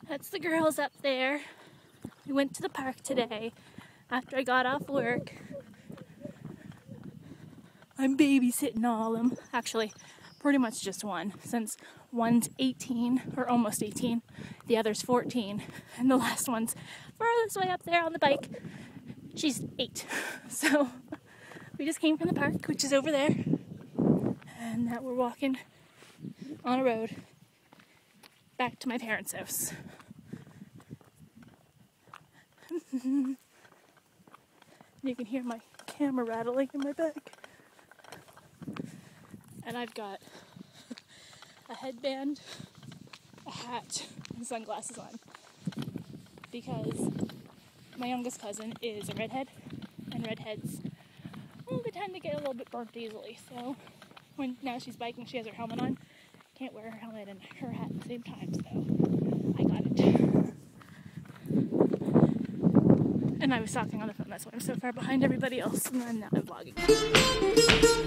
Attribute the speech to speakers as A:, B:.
A: That's the girls up there. We went to the park today after I got off work. I'm babysitting all of them. Actually, pretty much just one, since one's 18, or almost 18, the other's 14, and the last one's furthest way up there on the bike. She's 8. So we just came from the park, which is over there, and now we're walking on a road back to my parents' house. You can hear my camera rattling in my back. And I've got a headband, a hat, and sunglasses on. Because my youngest cousin is a redhead, and redheads, well, they tend to get a little bit burnt easily. So now she's biking, she has her helmet on. Can't wear her helmet and her hat at the same time, so I got it. And I was talking on the phone, that's why I'm so far behind everybody else, and then now I'm vlogging.